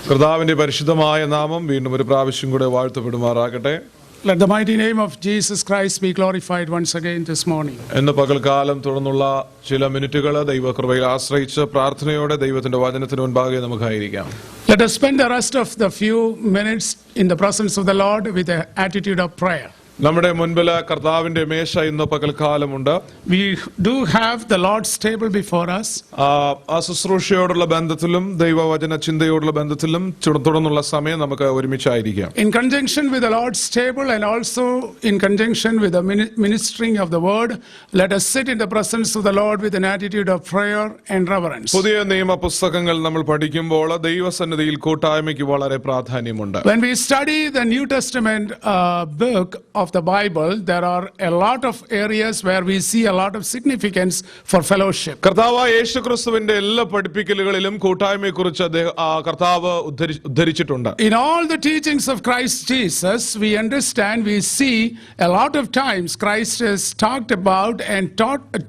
കർത്താവിന്റെ പരിശുദ്ധമായ നാമം വീണ്ടും ഒരു പ്രാവശ്യം കൂടെ വാഴ്ത്തപ്പെടുമാറാകട്ടെ. Let the mighty name of Jesus Christ be glorified once again this morning. ഇന്ന് പകൽക്കാലം തുടർന്നുള്ള ചില മിനിറ്റുകൾ ദൈവകൃപയിൽ ആശ്രയിച്ച് പ്രാർത്ഥനയോടെ ദൈവത്തിന്റെ വചനത്തിന് മുൻപാകെ നമുക്കായിരിക്കാം. Let us spend the rest of the few minutes in the presence of the Lord with an attitude of prayer. നമ്മുടെ മുൻപിൽ കർത്താവിന്റെ മേശ ഇന്ന് പകൽക്കാലമുണ്ട്. We do have the Lord's table before us. ആ ശുശ്രൂഷയോടുള്ള ബന്ധത്തിലും ദൈവവചന ചിന്തയോടുള്ള ബന്ധത്തിലും തുടർന്നുള്ള സമയം നമുക്ക് ഒരുമിച്ചായിരിക്കാം. In conjunction with the Lord's table and also in conjunction with the ministering of the word, let us sit in the presence of the Lord with an attitude of prayer and reverence. പുതിയ നിയമ പുസ്തകങ്ങൾ നമ്മൾ പഠിക്കുമ്പോൾ ദൈവസന്നിധിയിൽ കൂട്ടായ്മയ്ക്ക് വളരെ പ്രാധാന്യമുണ്ട്. When we study the New Testament book of the Bible, there are a lot of areas where we see a lot of significance for fellowship. കർത്താവായ യേശുക്രിസ്തുവിന്റെ എല്ലാ പഠിപ്പിക്കലുകളിലും കൂട്ടായ്മയെക്കുറിച്ച് കർത്താവ് ഉദ്ധരിച്ചിട്ടുണ്ട്. In all the teachings of Christ Jesus, we understand, we see a lot of times Christ has talked about and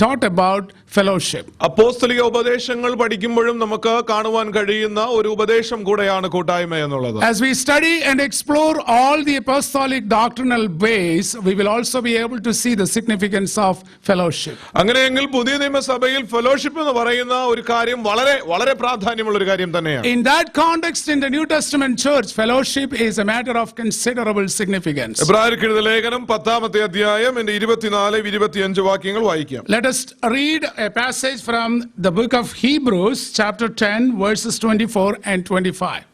taught about fellowship. അപ്പോസ്തലിക ഉപദേശങ്ങൾ പഠിക്കുമ്പോഴും നമുക്ക് കാണുവാൻ കഴിയുന്ന ഒരു ഉപദേശം കൂടെയാണ് കൂട്ടായ്മ എന്നുള്ളത്. As we study and explore all the apostolic doctrinal ways, we will also be able to see the significance of fellowship. അങ്ങനെയെങ്കിൽ പുതിയ നിയമസഭയിൽ ഫെലോഷിപ്പ് എന്ന് പറയുന്ന ഒരു കാര്യം വളരെ വളരെ പ്രാധാന്യമുള്ള ഒരു കാര്യം തന്നെയാണ്. In that context, in the New Testament church, fellowship is a matter of considerable significance. എബ്രായർക്ക് എഴുതിയ ലേഖനം 10-ാമത്തെ അധ്യായം 24-25 വാക്യങ്ങൾ വായിക്കാം. Let us read a passage from the book of Hebrews, chapter 10, verses 24 and 25.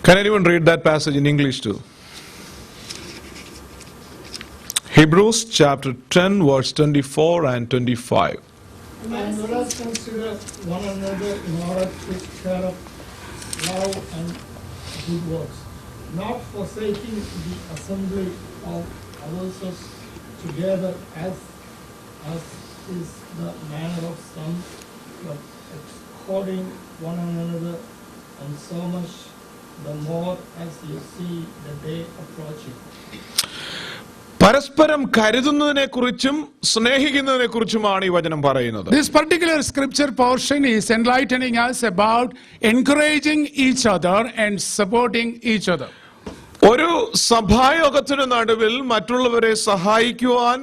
Can anyone read that passage in English too? Hebrews chapter 10 verse 24 and 25. And let us consider one another in order to share of love and good works, not forsaking the assembly of ourselves together as is the manner of some, but exhorting one another, and so much the more as you see the day approaching. പരസ്പരം കരുതുന്നതിനെ കുറിച്ചും സ്നേഹിക്കുന്നതിനെ കുറിച്ചുമാണ് ഈ വചനം പറയുന്നത്. This particular scripture portion is enlightening us about encouraging each other and supporting each other. ഒരു സഭായോഗത്തിന് നടുവിൽ മറ്റുള്ളവരെ സഹായിക്കുവാൻ,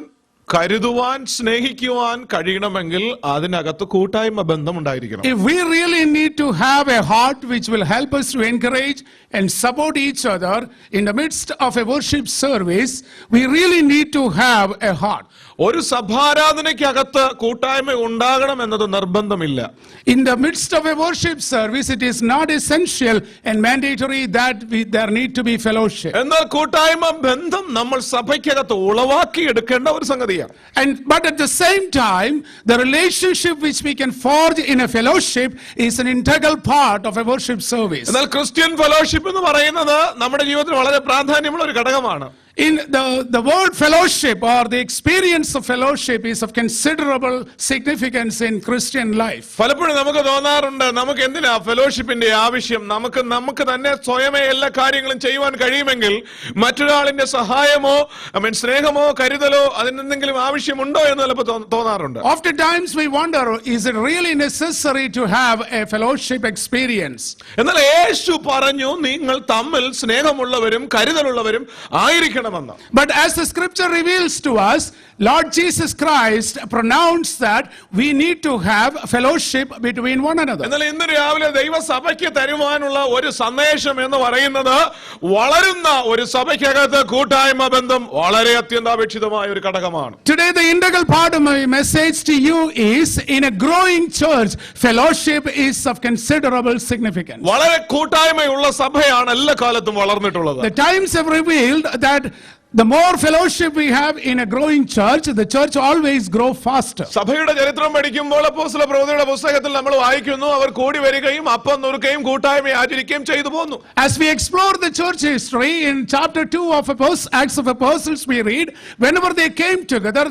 കരുതുവാൻ, സ്നേഹിക്കുവാൻ കഴിയണമെങ്കിൽ അതിനകത്ത് കൂട്ടായ്മ ബന്ധം ഉണ്ടായിരിക്കണം. If we really need to have a heart which will help us to encourage and support each other in the midst of a worship service, we really need to have a heart. ഒരു സഭാരാധനയ്ക്കകത്ത് കൂട്ടായ്മ ഉണ്ടാകണം എന്നത് നിർബന്ധമില്ല. In the midst of a worship service, it is not essential and mandatory that there need to be fellowship. എന്നാൽ കൂട്ടായ്മ ബന്ധം നമ്മൾ സഭയ്ക്കകത്ത് ഉളവാക്കി എടുക്കേണ്ട ഒരു സംഗതിയാണ്. But at the same time, the relationship which we can forge in a fellowship is an integral part of a worship service. എന്നാൽ Christian fellowship എന്ന് പറയുന്നത് നമ്മുടെ ജീവിതത്തിൽ വളരെ പ്രാധാന്യമുള്ള ഒരു ഘടകമാണ്. In the word fellowship or the experience of fellowship is of considerable significance in Christian life. പലപ്പോഴും നമുക്ക് തോന്നാറുണ്ട്, നമുക്ക് എന്തിനാ ഫെലോഷിപ്പിന്റെ ആവശ്യം? നമുക്ക് തന്നെ സ്വയമേ എല്ലാ കാര്യങ്ങളും ചെയ്യുവാൻ കഴിയുമെങ്കിൽ മറ്റൊരാളിന്റെ സഹായമോ സ്നേഹമോ കരുതലോ അതിനെന്തെങ്കിലും ആവശ്യമുണ്ടോ എന്ന് ചിലപ്പോൾ തോന്നാറുണ്ട്. Oftentimes we wonder, is it really necessary to have a fellowship experience? എന്നാൽ യേശു പറഞ്ഞു, നിങ്ങൾ തമ്മിൽ സ്നേഹമുള്ളവരും കരുതലുള്ളവരും ആയിരിക്കണം. But as the scripture reveals to us, Lord Jesus Christ pronounced that we need to have fellowship between one another. എന്നാൽ ഇന്ന് രാവിലെ ദൈവസഭയ്ക്ക് തരുവാനുള്ള ഒരു സന്ദേശം എന്ന് പറയുന്നത്, വളരുന്ന ഒരു സഭയ്ക്കകത്ത് കൂട്ടായ്മ ബന്ധം വളരെ അത്യന്താപേക്ഷിതമായ ഒരു ഘടകമാണ്. Today the integral part of my message to you is, in a growing church, fellowship is of considerable significance. വളരെ കൂട്ടായ്മയുള്ള സഭയാണ് എല്ലാ കാലത്തും വളർന്നിട്ടുള്ളത്. The times have revealed that the more fellowship we have in a growing church, the church always grow faster. സഭയുടെ ചരിത്രം പഠിക്കുമ്പോൾ അപ്പോസ്തല പ്രവൃത്തിയുടെ പുസ്തകത്തിൽ നമ്മൾ വായിക്കുന്നു, അവർ കൂടി വരികയും അപ്പം നുറുക്കുകയും കൂട്ടായ്മ ആചരിക്കുകയും ചെയ്തു പോന്നു. As we explore the church history in chapter 2 of Acts of Apostles, we read, whenever they came together,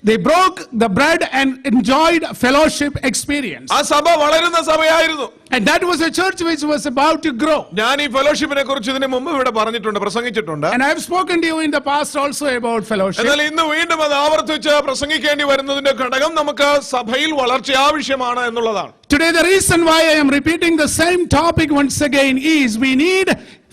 they broke the bread and enjoyed fellowship experience. ആ സഭ വളരുന്ന സഭയായിരുന്നു. And that was a church which was about to grow. ഞാൻ ഈ ഫെലോഷിപ്പിനെ കുറിച്ച് ഇതിനു മുമ്പ് ഇവിടെ പറഞ്ഞിട്ടുണ്ട്, പ്രസംഗിച്ചിട്ടുണ്ട്. And I have spoken to you in the past also about fellowship. എന്നാൽ ഇന്ന് വീണ്ടും അത് ആവർത്തിച്ച് പ്രസംഗിക്കേണ്ടി വരുന്നതിന്റെ ഘടകം നമുക്ക് സഭയിൽ വളർച്ച ആവശ്യമാണ് എന്നുള്ളതാണ്. Today the reason why I am repeating the same topic once again is we need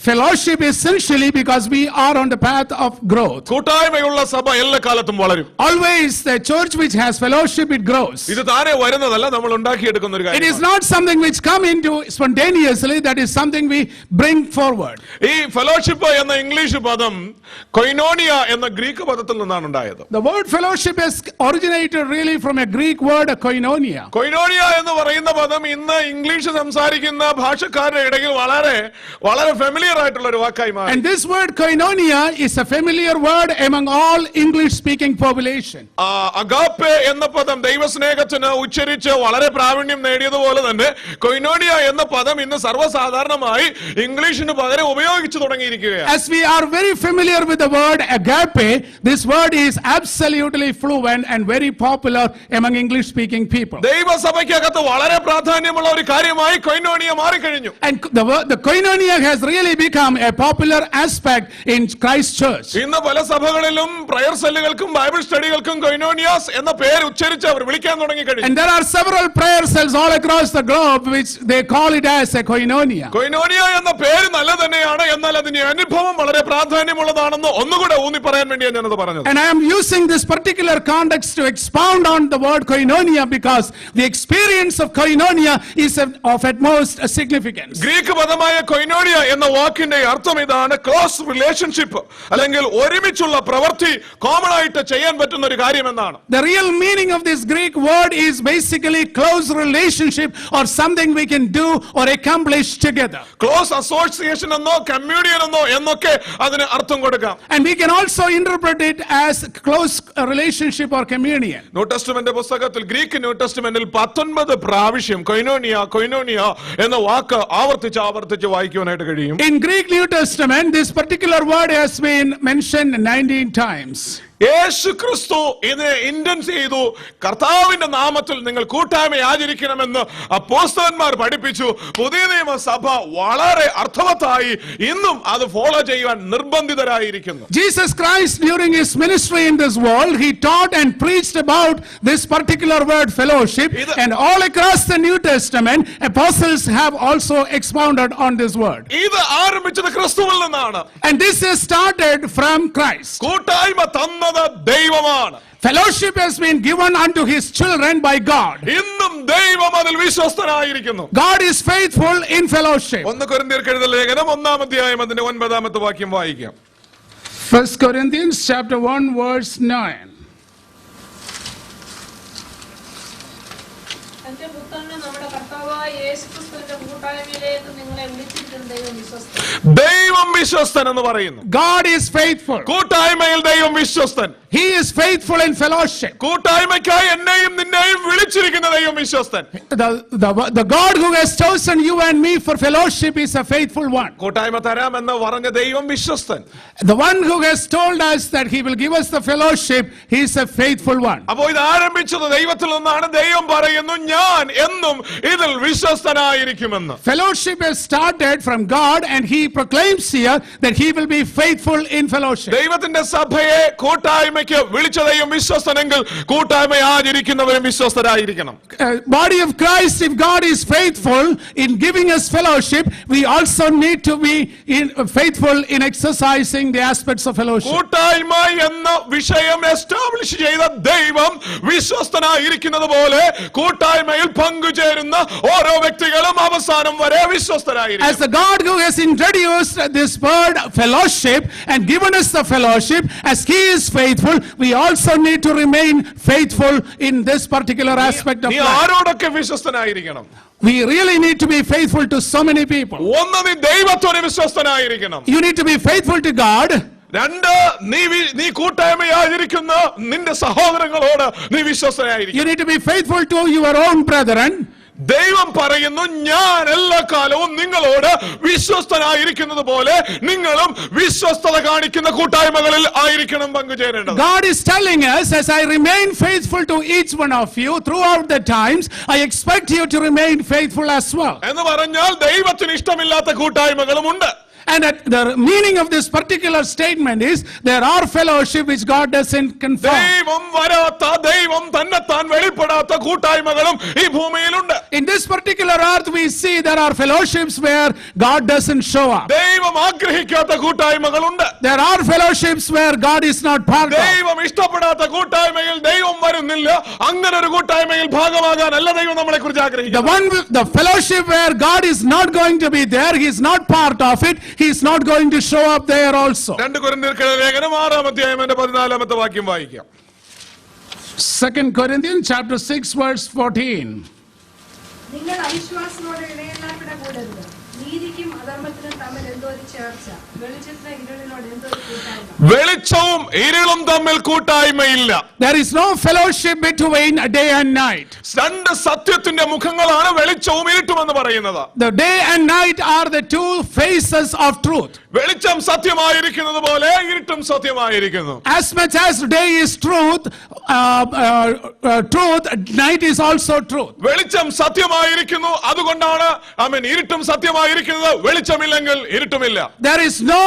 fellowship essentially because we are on the path of growth. കൂട്ടായ്മയുള്ള സഭ എല്ലാ കാലത്തും വളരും. Always the church which has fellowship, it grows. ഇത് താനെ വരുന്നതല്ല, നമ്മൾ ഉണ്ടാക്കിയെടുക്കുന്ന ഒരു It is കാര്യമാണ്. not something which come into spontaneously, that is something we bring forward. ഈ ഫെലോഷിപ്പ് എന്ന ഇംഗ്ലീഷ് പദം കൊയിനോണിയ എന്ന ഗ്രീക്ക് പദത്തിൽ നിന്നാണ് ഉണ്ടായത്. The word fellowship is originated really from a Greek word, koinonia. Koinonia എന്ന് പറയുന്ന പദം ഇന്ന് ഇംഗ്ലീഷ് സംസാരിക്കുന്ന ഭാഷക്കാരുടെ ഇടയിൽ വളരെ വളരെ ഫെമിലിയർ ആയിട്ടുള്ള ഒരു വാക്കായി മാറി. And this word koinonia is a familiar word among all English speaking population. Agape എന്ന പദം ദൈവസ്നേഹത്തിന് ഉച്ചരിച്ച് വളരെ പ്രാവീണ്യം നേടിയതുപോലെ തന്നെ കൊയിനോണിയ എന്ന പദം ഇന്ന് സർവ്വസാധാരണമായി ഇംഗ്ലീഷിന് പകരം ഉപയോഗിച്ചു തുടങ്ങിയിരിക്കുകയാണ്. As we are very familiar with the word agape, this word is absolutely fluent and very popular among English speaking people. ദൈവസഭയ്ക്കകത്ത് വളരെ പ്രാധാന്യമുള്ള ഒരു കാര്യമായി കൊയിനോണിയ മാറിക്കഴിഞ്ഞു. And the koinonia has really become a popular aspect in Christ Church. ഇന്ന് പല സഭകളിലും prayer സെല്ലുകൾക്കും Bible സ്റ്റഡികൾക്കും കൊയിനോണിയാസ് എന്ന പേര് ഉച്ചരിച്ച് അവർ വിളിക്കാൻ തുടങ്ങി കഴിഞ്ഞു. And there are several prayer cells all across the globe which they call it as a koinonia. Koinonia എന്ന പേര് നല്ല തന്നെയാണ്, എന്നാൽ അതിന്റെ അനുഭവം വളരെ പ്രാധാന്യമുള്ളതാണെന്ന് ഒന്നുകൂടെ ഊന്നി പറയാൻ വേണ്ടിയാണ് ഞാനത് പറഞ്ഞത്. And I am using this particular context to expound on the word koinonia because the experience of koinonia is of utmost significance. Greek പദമായ കൊയിനോണിയ എന്ന വാക്കിന്റെ അർത്ഥം ഇതാണ്, ക്ലോസ് റിലേഷൻഷിപ്പ് അല്ലെങ്കിൽ ഒരുമിച്ചുള്ള പ്രവൃത്തി കോമൺ ആയിട്ട് ചെയ്യാൻ പറ്റുന്ന ഒരു കാര്യം എന്നാണ്. The real meaning of this Greek word is basically close relationship or something we can do or accomplish together. Close association എന്നോ കമ്മ്യൂണിയൻ എന്നോ എന്നൊക്കെ അതിന് അർത്ഥം കൊടുക്കാം. And we can also interpret it as close relationship or communion. New testament പുസ്തകത്തിൽ Greek new ടെസ്റ്റ്മെന്റിൽ 19 പ്രാവശ്യം koinonia koinonia എന്ന വാക്ക് ആവർത്തിച്ച് വായിക്കുവാനായിട്ട് കഴിയും. In Greek New Testament, this particular word has been mentioned 19 times. യേശു ക്രിസ്തു ഇതിനെ ഇന്റൻസ് ചെയ്തു, കർത്താവിന്റെ നാമത്തിൽ നിങ്ങൾ കൂട്ടായ്മ ആചരിക്കണമെന്ന് അപ്പോസ്തലന്മാർ പഠിപ്പിച്ചു. പുതിയ നിയമസഭ വളരെ അർത്ഥവത്തായി ഇന്നും അത് ഫോളോ ചെയ്യുവാൻ നിർബന്ധിതരായിരിക്കുന്നു. Jesus Christ during his ministry in this world, he taught and preached about this particular word fellowship, and all across the New Testament apostles have also expounded on this word. ഇത് ആരംഭിച്ചത് ക്രിസ്തുവിൽ നിന്നാണ്. And this is started from Christ. കൂട്ടായ്മ തന്നത് ദൈവമാണ്. Fellowship has been given unto his children by God. ഇന്നും ദൈവം അതിൽ വിശ്വസ്തനായിരിക്കുന്നു. God is faithful in fellowship. 1 കൊരിന്ത്യർക്ക് എഴുതിയ ലേഖനം 1-ാം അധ്യായം അതിന്റെ 9-ാമത്തെ വാക്യം വായിക്കാം. 1 Corinthians chapter 1 verse 9. തന്റെ പുത്രനെ നമ്മുടെ കർത്താവായ യേശുക്രിസ്തുവിന്റെ കൂട്ടായ്മയിലേക്ക് നിങ്ങളെ വിളിച്ചിരിക്കുന്ന ദൈവം വിശ്വസ്തൻ. ദൈവം വിശ്വസ്തൻ എന്ന് പറയുന്നു. God is faithful. കൂട്ടായ്മയിൽ ദൈവം വിശ്വസ്തൻ. He is faithful in fellowship. കൂട്ടായ്മയ്ക്കായി എന്നെയും നിന്നെയും വിളിച്ചിരിക്കുന്ന ദൈവം വിശ്വസ്തൻ. The God who has chosen you and me for fellowship is a faithful one. കൂട്ടായ്മ തരാമെന്ന് പറഞ്ഞ ദൈവം വിശ്വസ്തൻ. The one who has told us that he will give us the fellowship, he is a faithful one. അപ്പോൾ ഇത് ആരംഭിച്ചത് ദൈവത്തിൽ നിന്നാണ്. ദൈവം പറയുന്നു, ഞാൻ എന്നും ഇതിൽ വിശ്വസ്തനായിരിക്കുമെന്ന്. Fellowship has started from God and he proclaims here that he will be faithful in fellowship. ദൈവത്തിന്റെ സഭയെ കൂട്ടായ്മയ്ക്ക് വിളിച്ച ദൈവം വിശ്വസ്തനെങ്കിൽ കൂട്ടായ്മ ആചരിക്കുന്നവരും വിശ്വസ്തരായിരിക്കണം. Body of Christ, if God is faithful in giving us fellowship, we also need to be faithful in exercising the aspects of fellowship. കൂട്ടായ്മ എന്ന വിഷയം establish ചെയ്ത ദൈവം വിശ്വസ്തനായിരിക്കുന്നത് പോലെ കൂട്ടായ്മയിൽ പങ്കുചേരുന്ന ഓരോ വ്യക്തികളും അവസാനം വരെ വിശ്വസ്തരായിരിക്കും. As the God who has introduced this word fellowship and given us the fellowship, as he is faithful, we also need to remain faithful in this particular aspect of നീ life. ആരോടൊക്കെ വിശ്വസ്തനായിരിക്കണം? We really need to be faithful to so many people. ഒന്ന്, നീ ദൈവത്തോട് വിശ്വസ്തനായിരിക്കണം. You need to be faithful to God. 2, നീ കൂട്ടായ്മ ആചരിക്കുന്ന നിന്റെ സഹോദരങ്ങളോട് നീ വിശ്വസ്തനായിരിക്കും. You need to be faithful to your own brethren. ദൈവം പറയുന്നു, ഞാൻ എല്ലാ കാലവും നിങ്ങളോട് വിശ്വസ്തനായിരിക്കുന്നത് പോലെ നിങ്ങളും വിശ്വസ്തത കാണിക്കുന്ന കൂട്ടായ്മകളിൽ ആയിരിക്കണം പങ്കുചേരേണ്ടത്. God is telling us, as I remain faithful to each one of you throughout the times, I expect you to remain faithful as well. എന്ന് പറഞ്ഞാൽ ദൈവത്തിന് ഇഷ്ടമില്ലാത്ത കൂട്ടായ്മകളും ഉണ്ട്. And the meaning of this particular statement is there are fellowship which God doesn't confirm. ദൈവം വരാത്ത, ദൈവം തന്നെത്താൻ വെളിപ്പെടാത്ത കൂട്ടായ്മകളും ഈ ഭൂമിയിലുണ്ട്. In this particular earth we see there are fellowships where God doesn't show up. ദൈവം ആഗ്രഹിക്കാത്ത കൂട്ടായ്മകളുണ്ട്. There are fellowships where God is not part of. ദൈവം ഇഷ്ടപ്പെടാത്ത കൂട്ടായ്മയിൽ ദൈവം വരുന്നില്ല. അങ്ങനെ ഒരു കൂട്ടായ്മയിൽ ഭാഗമാകാനല്ല ദൈവം നമ്മളെ കുറിച്ച് ആഗ്രഹിക്കുന്നത്. The fellowship where God is not going to be there, he is not part of it, he is not going to show up there also. 2 കൊരിന്ത്യർക്കെഴുതിയ ലേഖനം 6-ാം അധ്യായം 14-ാമത്തെ വാക്യം വായിക്കാം. 2 Corinthians chapter 6 verse 14. നിങ്ങൾ അവിശ്വാസത്തോടെ ഇടയല്ലാപ്പിട കൂടരുത്. നീതിക്കും അധർമ്മത്തിനും തമ്മിൽ എന്തോ ഒരു ചേർച്ച, വെളിച്ചത്തിന് ഇരുളിനോട് എന്തോ ഒരു കൂട്ടായ്മ. വെളിച്ചവും ഇരുളും തമ്മിൽ കൂട്ടായ്മയില്ല. There is no fellowship between day and night. രണ്ട് സത്യത്തിന്റെ മുഖങ്ങളാണ് വെളിച്ചവും ഇരുട്ടും എന്ന് പറയുന്നത്. The day and night are the two faces of truth. വെളിച്ചം സത്യമായിരിക്കുന്നത് പോലെ ഇരുട്ടും സത്യമായിരിക്കുന്നു. As much as day is truth, night is also truth. വെളിച്ചം സത്യമായിരിക്കുന്നു, അതുകൊണ്ടാണ് ഇരുട്ടും സത്യമായിരിക്കുന്നത്. വെളിച്ചമില്ലെങ്കിൽ ഇരുട്ടുമില്ല. There is no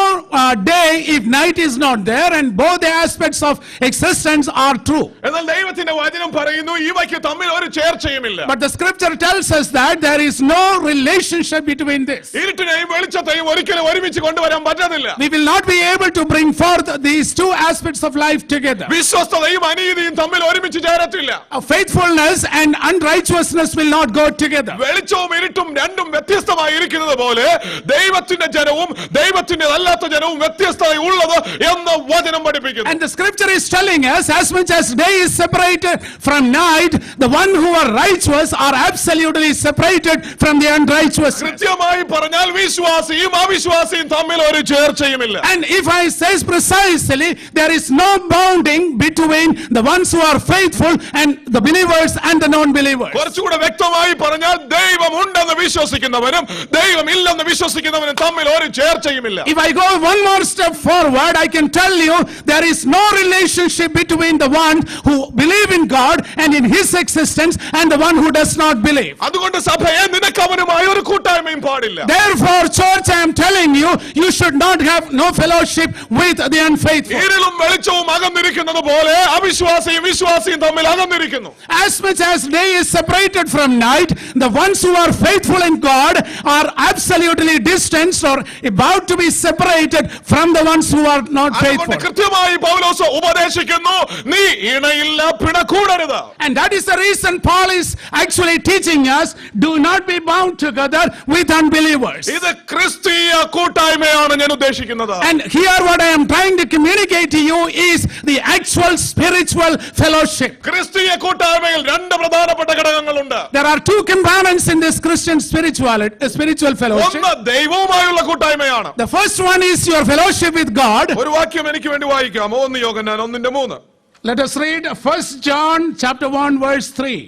day if night is not there, and both the aspects of existence are true. എന്നാൽ ദൈവത്തിന്റെ വചനം പറയുന്നു ഇവയ്ക്ക് തമ്മിൽ ഒരു ചേർച്ചയുമില്ല. But the scripture tells us that there is no relationship between this. ഇരുട്ടിനെയും വെളിച്ചത്തെയും ഒരിക്കലും ഒരുമിച്ച് കൊണ്ടുവരാൻ പറ്റത്തില്ല. We will not be able to bring forth these two aspects of life together. വിശ്വസ്തതയും അനീതിയും തമ്മിൽ ഒരുമിച്ച് ചേരത്തില്ല. Faithfulness and unrighteousness will not go together. വെളിച്ചവും ഇരുട്ടും രണ്ടും വ്യത്യസ്തമായിരിക്കുന്നത് പോലെ ദൈവത്തിന്റെ ജനവും ദൈവത്തിന്റെ അല്ലാത്ത ജനവും വ്യത്യസ്തതയുള്ളത് എന്ന് വചനം പഠിപ്പിക്കുന്നു. And the scripture is telling us, as much as day is separated from night, the one who are righteous are absolutely separated from the unrighteous. കൃത്യമായി പറഞ്ഞാൽ വിശ്വാസിയും അവിശ്വാസിയും തമ്മിൽ ഒരു ചേർച്ചയുമില്ല. And if I say precisely, there is no bounding between the ones who are faithful and the believers and the non-believers. കുറച്ചുകൂടെ വ്യക്തമായി പറഞ്ഞാൽ ദൈവം ഉണ്ടെന്ന് വിശ്വസിക്കുന്നവനും ദൈവം ഇല്ലെന്ന് വിശ്വസിക്കുന്നവനും തമ്മിൽ ഒരു ചേർച്ചയുമില്ല. If I go one more step forward, I can tell you there is no relationship between the one who believe in God and in his existence and the one who does not believe. അതുകൊണ്ട് സഭയെ നിനക്കവനുമായി ഒരു കൂട്ടായ്മയും പാടില്ല. Therefore, church, I am telling you, you should not have no fellowship with the unfaithful. ഇരുളും വെളിച്ചവും അകന്നിരിക്കുന്നത് പോലെ അവിശ്വാസിയും വിശ്വാസിയും തമ്മിൽ അകന്നിരിക്കുന്നു. As much as day is separated from night, the ones who are faithful in God are absolutely distanced or about to be separated from the ones who are not faithful. അതുകൊണ്ട് കൃത്യമായി പൗലോസ് ഉപദേശിക്കുന്നു, നീ ഇണയില്ല പിണക്കൂടരുത്. And that is the reason Paul is actually teaching us, do not be bound together with unbelievers. ഇത് ക്രിസ്തീയ കൂട്ടായ്മയാണ് ഞാൻ ഉദ്ദേശിക്കുന്നത്. And here what I am trying to communicate to you is the actual spiritual fellowship. ക്രിസ്തീയ കൂട്ടായ്മയിൽ രണ്ട് പ്രധാനപ്പെട്ട ഘടകങ്ങളുണ്ട്. There are two components in this Christian spiritual fellowship. ഒന്ന് ദൈവവുമായുള്ള കൂട്ടായ്മയാണ്. The first one is your fellowship with God. ഒരു വാക്യം എനിക്ക് വേണ്ടി വായിക്കാമോ? 1 യോഹന്നാൻ 1:3. Let us read 1 John chapter 1 verse 3.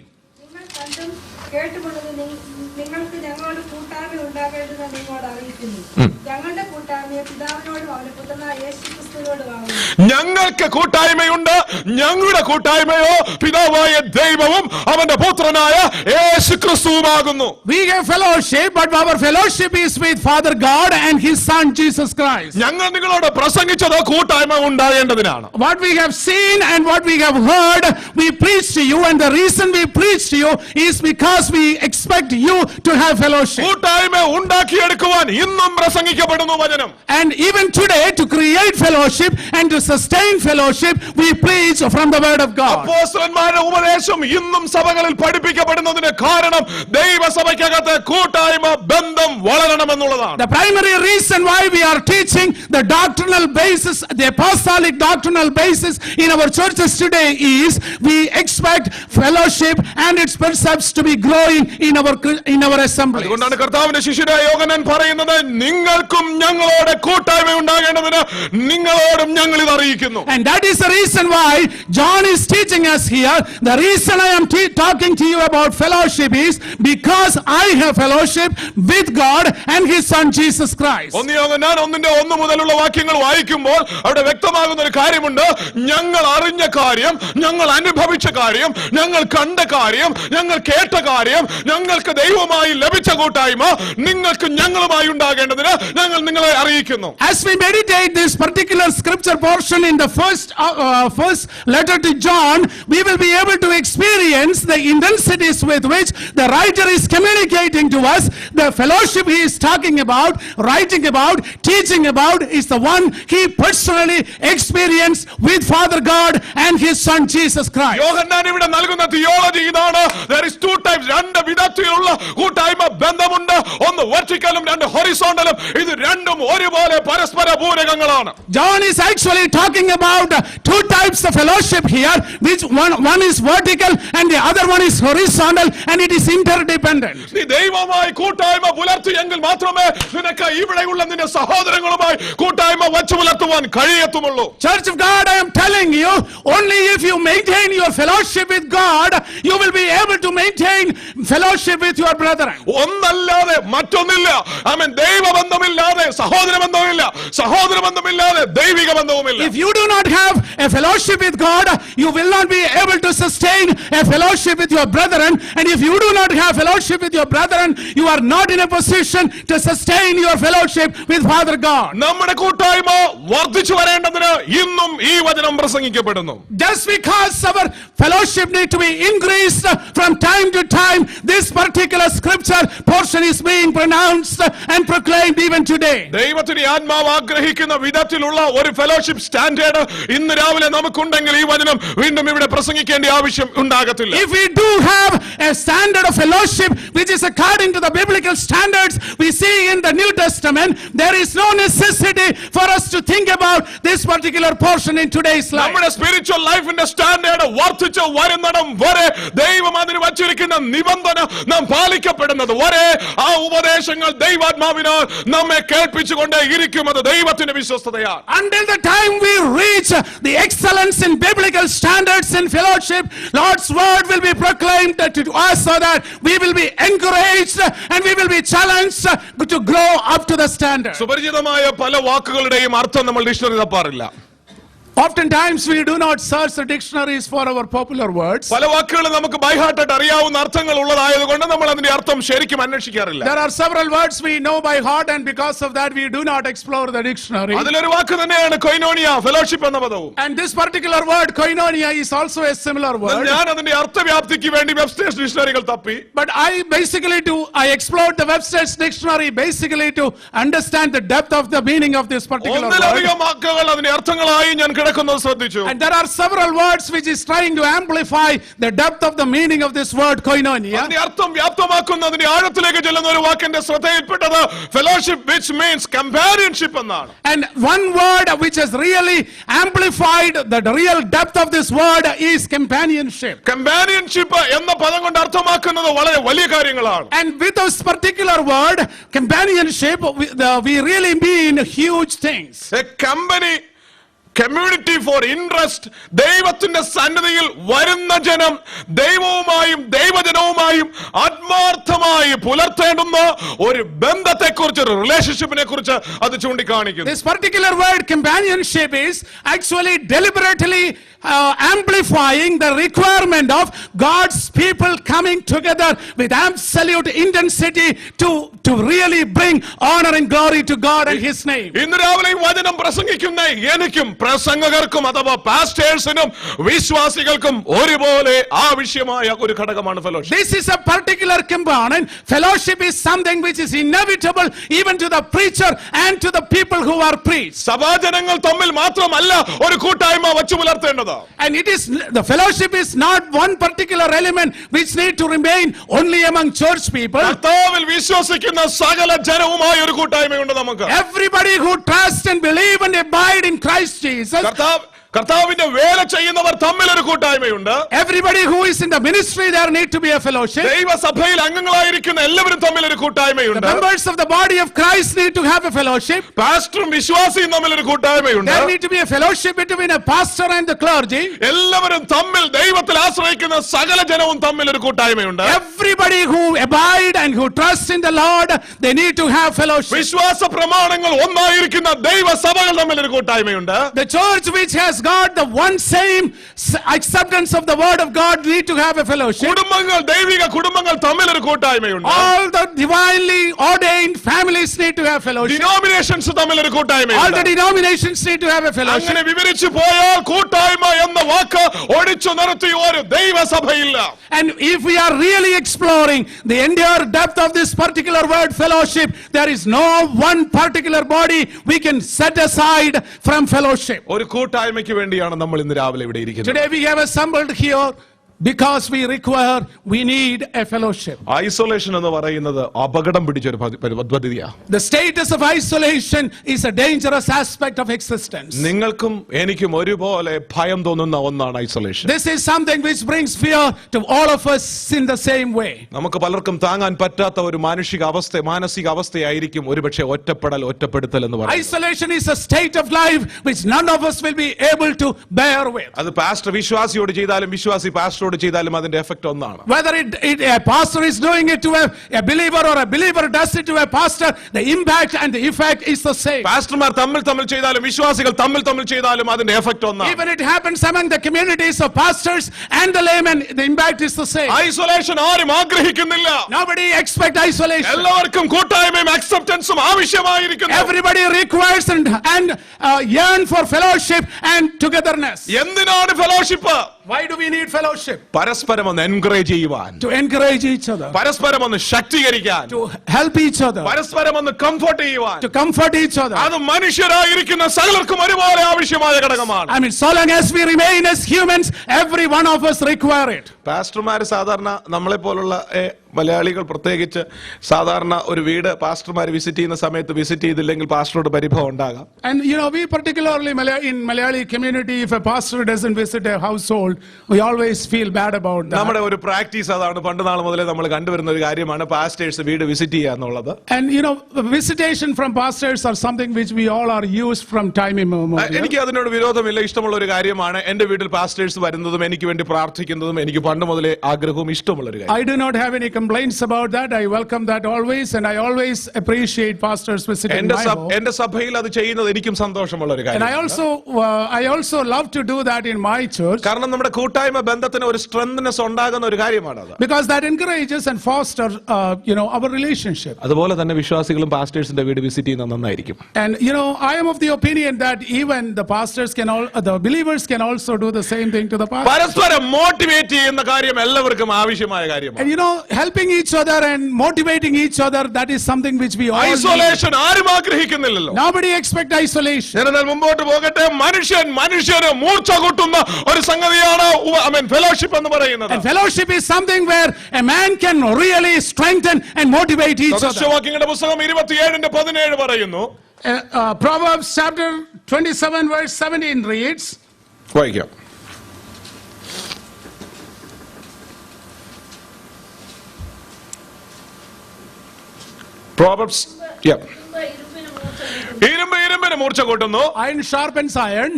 നിങ്ങൾ കണ്ടും കേട്ടുകൊണ്ടത് നിങ്ങൾക്ക് ഞങ്ങളോട് കൂട്ടായ്മ ഉണ്ടാകേണ്ടത് നിങ്ങളോട് അറിയിക്കുന്നു. ഞങ്ങളുടെ കൂട്ടായ്മയെ പിതാവിനോടും അവന്റെ പുത്രനായ യേശുക്രിസ്തുവിനോടും ആകുന്നു. ഞങ്ങൾക്ക് കൂട്ടായ്മയുണ്ട്. ഞങ്ങളുടെ കൂട്ടായ്മയോ പിതാവായ ദൈവവും അവന്റെ പുത്രനായ യേശുക്രിസ്തുവുമാകുന്നു. We have fellowship, but our fellowship is with Father God and his Son Jesus Christ. ഞങ്ങൾ നിങ്ങളോട് പ്രസംഗിച്ചത് കൂട്ടായ്മ ഉണ്ടാകേണ്ടതിനാണ്. What we have seen and what we have heard, we preach to you, and the reason we preach to you is because we expect you to have fellowship. കൂട്ടായ്മ ഉണ്ടാക്കിയെടുക്കുവാൻ ഇന്നും പ്രസംഗിക്കപ്പെടുന്നു വചനം. And even today, to create fellowship and to sustain fellowship, we preach from the word of God. അപ്പോസ്തലന്മാരുടെ ഉപദേശം ഇന്നും സഭകളിൽ പഠിപ്പിക്കപ്പെടുന്നതിന് കാരണം ദൈവസഭയ്ക്കകത്ത് കൂട്ടായ്മ ബന്ധം വളരണമെന്നുള്ളതാണ്. The primary reason why we are teaching the doctrinal basis, the apostolic doctrinal basis in our churches today is we expect fellowship and its precepts to be growing in in our assembly. അതുകൊണ്ടാണ് കർത്താവിന്റെ ശിഷ്യനായ യോഹന്നാൻ പറയുന്നത്, നിങ്ങൾക്കും ഞങ്ങളോട് കൂട്ടായ്മ ഉണ്ടാകേണ്ടതിന് നിങ്ങളോടും ഞങ്ങൾ ഇത് അറിയിക്കുന്നു. And that is the reason why John is teaching us here. The reason I am talking to you about fellowship is because I have fellowship with God and His Son Jesus Christ. 1 യോഹന്നാൻ 1:1 മുതലുള്ള വാക്യങ്ങൾ വായിക്കുമ്പോൾ അവിടെ വ്യക്തമാകുന്ന ഒരു കാര്യമുണ്ട്. ഞങ്ങൾ അറിഞ്ഞ കാര്യം, ഞങ്ങൾ അനുഭവിച്ച കാര്യം, ഞങ്ങൾ കണ്ട കാര്യം, ഞങ്ങൾ കേട്ട കാര്യം, ഞങ്ങൾക്ക് ദൈവമായി ലഭിച്ച കൂട്ടായ്മ നിങ്ങൾക്ക് ഞങ്ങളുമായി ഉണ്ടാകേണ്ടതിന് ഞങ്ങൾ നിങ്ങളെ അറിയിക്കുന്നു. As we meditate this particular scripture portion in the first letter to John, we will be able to experience the intensities with which the writer is communicating to us. The fellowship he is talking about, writing about, teaching about is the one he personally experienced with Father God and His Son Jesus Christ. യോഹന്നാൻ ഇവിടെ നൽകുന്ന theology ഇതാണ്. There is two types, രണ്ട് വിധത്തിലുള്ള കൂട്ടായ്മ ബന്ധമുണ്ട്. ഒന്ന് വെർട്ടിക്കലും രണ്ട് ഹൊറിസോണ്ടലും. ഇത് രണ്ടും ഒരുപോലെ പരസ്പര പൂരകങ്ങളാണ്. John is actually talking about two types of fellowship here, which one is vertical and the other one is horizontal, and it is interdependent. നീ ദൈവമായി കൂട്ടായ്മ പുലർത്തിയെങ്കിൽ മാത്രമേ നിനക്ക് ഇവിടെയുള്ള നിന്റെ സഹോദരങ്ങളുമായി കൂട്ടായ്മ വച്ചു പുലർത്തുവാൻ കഴിയത്തുമുള്ളൂ. Church of God, I am telling you, only if you maintain your fellowship with God, you will be able to maintain fellowship with your brethren. ഒന്നല്ലാതെ മറ്റൊന്നില്ല. ആമേൻ. ദൈവബന്ധമില്ലാതെ സഹോദര ബന്ധവുമില്ല, സഹോദര ബന്ധമില്ലാതെ ദൈവിക ബന്ധവുമില്ല. If you do not have a fellowship with God, you will not be able to sustain a fellowship with your brethren, and if you do not have fellowship with your brethren, you are not in a position to sustain your fellowship with Father God. നമ്മുടെ കൂട്ടായ്മ വർദ്ധിച്ചു വരേണ്ടതിന് ഇന്നും ഈ വചനം പ്രസംഗിക്കപ്പെടുന്നു. Just because our fellowship need to be increased from time to time, this particular scripture portion is being pronounced and proclaimed even today. ദൈവത്തിന്റെ ആത്മാവ് ആഗ്രഹിക്കുന്ന വിധത്തിലുള്ള ഒരു ഫെലോഷിപ്പ് സ്റ്റാൻഡേർഡ് ഇന്ന് രാവിലെ നമുക്കുണ്ടെങ്കിൽ ഈ വചനം വീണ്ടും ഇവിടെ പ്രസംഗിക്കേണ്ട ആവശ്യം ഉണ്ടാകത്തില്ല. If we do have a standard of fellowship which is according to the biblical standards we see in the New Testament, there is no necessity for us to think about this particular portion in today's life. നമ്മുടെ spiritual ലൈഫിന്റെ standard വർദ്ധിച്ചു വരുന്നിടം വരെ ദൈവം അതിന് വച്ചിരിക്കുന്ന നിബന്ധന നാം പാലിക്കപ്പെടുന്നത് വരെ ആ ഉപദേശങ്ങൾ ദൈവാത്മാവിനാൽ നമ്മെ കേൾപ്പിച്ചുകൊണ്ടേ ഇരിക്കും. അത് ദൈവത്തിന്റെ വിശ്വസ്തതയാണ്. Until the time we reach the excellence in biblical standards in fellowship, Lord's word will be proclaimed to us so that we will be encouraged and we will be challenged to grow up to the standard. സുപരിചിതമായ പല വാക്കുകളുടെയും അർത്ഥം നമ്മൾ dictionary തപ്പാറില്ല. Oftentimes we do not search the dictionaries for our popular words. പല വാക്കുകളും നമുക്ക് by ഹാർട്ടായിട്ട് അറിയാവുന്ന അർത്ഥങ്ങൾ ഉള്ളതായതുകൊണ്ട് നമ്മൾ അതിന്റെ അർത്ഥം ശരിക്കും അന്വേഷിക്കാറില്ല. There are several words we know by heart, and because of that we do not explore the dictionary. അതിലൊരു വാക്ക് തന്നെയാണ് കൊയിനോനിയ, ഫെലോഷിപ്പ് എന്ന പദവും. And this particular word koinonia is also a similar word. ഞാൻ അതിന്റെ അർത്ഥവ്യാപ്തിക്ക് വേണ്ടി വെബ്സ്റ്റേഴ്സ് ഡിക്ഷണറികൾ തപ്പി. But I explored the Webster's dictionary basically to understand the depth of the meaning of this particular word. ഒന്നിലധികം വാക്കുകൾ അതിന്റെ അർത്ഥങ്ങളായി ഞാൻ കിടക്കുന്നത് ശ്രദ്ധിച്ചു. And there are several words which is trying to amplify the depth of the meaning of this word koinonia. അതിന്റെ അർത്ഥം വ്യാപ്തമാക്കുന്നതിന്റെ ആഴത്തിലേക്ക് ചെല്ലുന്ന ഒരു വാക്കിന്റെ ശ്രദ്ധയിൽപ്പെട്ടത് ഫെലോഷിപ്പ്, which means companionship എന്നാണ്. And one word which has really amplified the real depth of this word is companionship. Companionship എന്ന പദം കൊണ്ട് അർത്ഥമാക്കുന്നത് വളരെ വലിയ കാര്യങ്ങളാണ്. And with this particular word companionship we really mean huge things. A company, community four interest. ദൈവത്തിന്റെ സന്നിധിയിൽ വരുന്ന ജനം ദൈവവുമായും ദൈവജനവുമായും ആത്മാർത്ഥമായി പുലർത്തേണ്ടുന്ന ഒരു ബന്ധത്തെക്കുറിച്ച്, ഒരു റിലേഷൻഷിപ്പിനെ കുറിച്ച് അത് ചൂണ്ടിക്കാണിക്കുന്നു. This particular word companionship is actually deliberately amplifying the requirement of God's people coming together with absolute intensity to really bring honor and glory to God and His name. ഇന്ന് രാവിലെ ഈ വചനം പ്രസംഗിക്കുന്ന എനിക്കും പ്രസംഗകർക്കും അഥവാ പാസ്റ്റേഴ്സിനും വിശ്വാസികൾക്കും ഒരുപോലെ ആവശ്യമായ ഒരു ഘടകമാണ് fellowship. This is a particular component. Fellowship is something which is inevitable even to the preacher and to the people who are preached. സഭാജനങ്ങൾ തമ്മിൽ മാത്രമല്ല ഒരു കൂട്ടായ്മ വച്ചു പുലർത്തേണ്ടത്. And the fellowship is not one particular element which need to remain only among church people. കർത്താവിൽ വിശ്വസിക്കുന്ന സകല ജനവുമായി ഒരു കൂട്ടായ്മയുണ്ട് നമുക്ക്. Everybody who trusts and believe and abide in Christ Jesus. കർത്താവിന്റെ വേല ചെയ്യുന്നവർ തമ്മിൽ ഒരു കൂട്ടായ്മയുണ്ട്. Everybody who is in the ministry, there need to be a fellowship. ദൈവസഭയിൽ അംഗങ്ങളായിരിക്കുന്ന എല്ലാവരും തമ്മിൽ ഒരു The കൂട്ടായ്മയുണ്ട്. members of the body of Christ need to have a fellowship. പാസ്റ്ററും വിശ്വാസിയും തമ്മിൽ ഒരു കൂട്ടായ്മയുണ്ട്. There need to be a fellowship between a pastor and the clergy. എല്ലാവരും തമ്മിൽ ദൈവത്തിൽ ആശ്രയിക്കുന്ന സകല ജനവും തമ്മിൽ ഒരു കൂട്ടായ്മയുണ്ട്. Everybody who abide and who trust in the Lord, they need to have fellowship. വിശ്വാസ പ്രമാണങ്ങൾ ഒന്നായിരിക്കുന്ന ദൈവസഭകൾ തമ്മിൽ ഒരു കൂട്ടായ്മയുണ്ട്. The church which has got the one same acceptance of the word of God need to have a fellowship. കുടുംബങ്ങൾ ദൈവിക കുടുംബങ്ങൾ തമ്മിൽ ഒരു കൂട്ടായ്മയുണ്ട്. All the divinely ordained families need to have fellowship. Denominations തമ്മിൽ ഒരു All the കൂട്ടായ്മയുണ്ട്. denominations need to have a fellowship. അങ്ങനെ വിവരിച്ചു പോയാൽ കൂട്ടായ്മ എന്ന വാക്ക് ഒടിച്ചു നിർത്തി ഒരു ദൈവസഭയില്ല. And if we are really exploring the entire depth of this particular word fellowship, there is no one particular body we can set aside from fellowship. ഒരു കൂട്ടായ്മയ്ക്ക് വേണ്ടിയാണ് നമ്മൾ ഇന്ന് രാവിലെ ഇവിടെ ഇരിക്കുന്നത്. Today we have assembled here because we require, we need a fellowship. Isolation എന്ന് പറയുന്നത് അപകടം പിടിച്ചൊരു പദ്ധതിയാണ്. The status of isolation is a dangerous aspect of existence. നിങ്ങൾക്കും എനിക്കും ഒരുപോലെ ഭയം തോന്നുന്ന ഒന്നാണ് isolation. This is something which brings fear to all of us in the same way. നമുക്ക് പലർക്കും താങ്ങാൻ പറ്റാത്ത ഒരു മാനസിക അവസ്ഥയായിരിക്കും ഒരുപക്ഷെ ഒറ്റപ്പെടുത്തൽ എന്ന് പറയുന്നത്. Isolation is a state of life which none of us will be able to bear with. അത് പാസ്റ്റർ വിശ്വാസിയോട് ചെയ്താലും വിശ്വാസി പാസ്റ്ററോട് ചെയ്താലും അതിന്റെ എഫക്ട് ഒന്നാണ്. Whether a pastor is doing it to a believer or a believer does it to a pastor, the impact and the effect is the same. പാസ്റ്റർമാർ തമ്മിൽ ചെയ്താലും വിശ്വാസികൾ തമ്മിൽ ചെയ്താലും അതിന്റെ എഫക്ട് ഒന്നാണ്. Even it happens among the communities of pastors and the laymen, the impact is the same. Isolation ആരും ആഗ്രഹിക്കുന്നില്ല. Nobody expects isolation. എല്ലാവർക്കും കൂട്ടായ്മയും അക്സെപ്റ്റൻസും ആവശ്യമായിരിക്കുന്നു. Everybody requires and yearn for fellowship and togetherness. എന്തിനാണ് fellowship? Why do we need fellowship? പരസ്പരം ഒന്ന് encourage ചെയ്യുവാൻ, To encourage each other, പരസ്പരം ഒന്ന് ശക്തീകരിക്കാൻ, to help each other, പരസ്പരം ഒന്ന് കംഫർട്ട് ചെയ്യുവാൻ. to comfort each other. അത് മനുഷ്യരായിരിക്കുന്ന സകലർക്കും ഒരുപോലെ ആവശ്യമായ ഘടകമാണ്. I mean, so long as we remain as humans, every one of us require it. പാസ്റ്റർമാർ സാധാരണ നമ്മളെ പോലുള്ള മലയാളികൾ പ്രത്യേകിച്ച് സാധാരണ ഒരു വീട് പാസ്റ്റർമാർ വിസിറ്റ് ചെയ്യുന്ന സമയത്ത് വിസിറ്റ് ചെയ്തില്ലെങ്കിൽ പാസ്റ്ററോട് പരിഭവം ഉണ്ടാകാം. And you know, we particularly in Malayali community, if a pastor doesn't visit a household, we always feel bad about that. നമ്മുടെ ഒരു പ്രാക്ടീസ് അതാണ്, പണ്ട് നാൾ മുതലേ നമ്മൾ കണ്ടുവരുന്ന ഒരു കാര്യമാണ് പാസ്റ്റേഴ്സ് വീട് വിസിറ്റ് ചെയ്യുക എന്നുള്ളത്. And you know, visitation from pastors are something which we all are used from time immemorial. എനിക്ക് അതിനോട് വിരോധമില്ല, ഇഷ്ടമുള്ള ഒരു കാര്യമാണ്. എന്റെ വീട്ടിൽ പാസ്റ്റേഴ്സ് വരുന്നതും എനിക്ക് വേണ്ടി പ്രാർത്ഥിക്കുന്നതും എനിക്ക് പണ്ട് മുതലേ ആഗ്രഹവും ഇഷ്ടമുള്ള ഒരു കാര്യം. I do not have any complaints about that. I welcome that always, and I always appreciate pastors visiting my home. എന്റെ സഭയിൽ അത് ചെയ്യുന്നത് എനിക്കും സന്തോഷമുള്ള ഒരു And കാര്യമാണ്. I also love to do that in my church. കാരണം നമ്മുടെ കൂട്ടായ്മ ബന്ധത്തിന് ഒരു സ്ട്രെങ്ത്നെസ് ഉണ്ടാകുന്ന ഒരു കാര്യമാണ് അത്. Because that encourages and fosters, our relationship. അതുപോലെ തന്നെ വിശ്വാസികളും പാസ്റ്റേഴ്സിന്റെ വീട് വിസിറ്റ് ചെയ്യുന്നത് നന്നായിരിക്കും. And you know, I am of the opinion that even the pastors the believers can also do the same thing to the pastors. പരസ്പരം motivate ചെയ്യുന്ന കാര്യം എല്ലാവർക്കും ആവശ്യമായ കാര്യമാണ്. And you know, helping each other and motivating each other, that is something which we all need. Isolation ആരും ആഗ്രഹിക്കുന്നില്ലല്ലോ. Nobody expects isolation. ഞാൻ മുമ്പോട്ട് പോകട്ടെ. മനുഷ്യന് മൂർച്ച കൂട്ടുന്ന ഒരു സംഗതിയാണ് ഫെലോഷിപ്പ് എന്ന് പറയുന്നത്. And fellowship is something where a man can really strengthen and motivate each other. സദൃശവാക്യങ്ങളുടെ പുസ്തകം 27:17 പറയുന്നു. Proverbs chapter 27 verse 17 reads. വായിക്കാം. Proverbs, yeah. ഇരുമ്പിന് മൂർച്ച കൂട്ടുന്നു. Iron sharpens iron.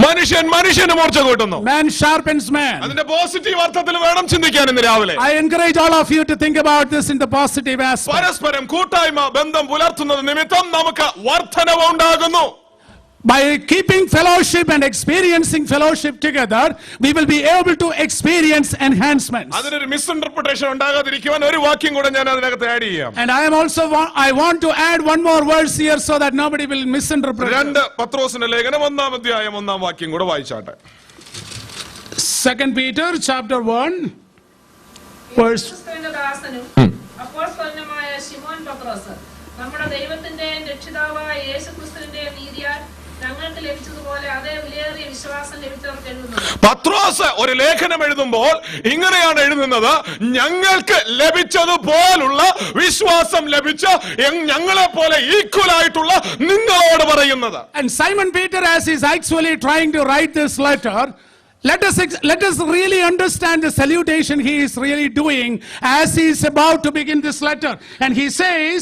മനുഷ്യന് മൂർച്ച കൂട്ടുന്നു. Man sharpens man. അതിന്റെ പോസിറ്റീവ് അർത്ഥത്തിൽ വേണം ചിന്തിക്കാൻ ഇന്ന് രാവിലെ. I encourage all of you to think about this in the positive aspect. പരസ്പരം കൂട്ടായ്മ ബന്ധം പുലർത്തുന്നത് നിമിത്തം നമുക്ക് വർധനവ് ഉണ്ടാകുന്നു. By keeping fellowship and experiencing fellowship together, we will be able to experience enhancements. അതിനൊരു മിസ്ഇന്റർപ്രിട്ടേഷൻ ഉണ്ടാകാതിരിക്കുവാൻ ഒരു വാക്യം കൂടെ ഞാൻ അതിനകത്ത് ആഡ് ചെയ്യാം. And I want to add one more verse here so that nobody will misinterpret. 2 പത്രോസിന്റെ ലേഖനം 1-ാം അധ്യായം 1-ാം വാക്യം കൂടെ വായിച്ചാട്ടെ. 2 Peter chapter 1 verse. അപ്പോസ്തലനായ ശിമോൻ പത്രോസ് നമ്മുടെ ദൈവത്തിന്റെ രക്ഷിതാവായ യേശുക്രിസ്തുവിന്റെ നീതിയാൽ ഞങ്ങൾക്ക് ലഭിച്ചതുപോലെ അതേ വിലയേറിയ വിശ്വാസം ലഭിച്ചവർക്ക് എഴുതുന്നു. പത്രോസ് ഒരു ലേഖനം എഴുതുമ്പോൾ ഇങ്ങനെയാണ് എഴുതുന്നത്: ഞങ്ങൾക്ക് ലഭിച്ചതുപോലുള്ള വിശ്വാസം ലഭിച്ച ഞങ്ങളെ പോലെ ഈക്വൽ ആയിട്ടുള്ള നിങ്ങളോട് പറയുന്നത്. And Simon Peter, as he's actually trying to write this letter, let us really understand the salutation he is really doing as he is about to begin this letter. And he says,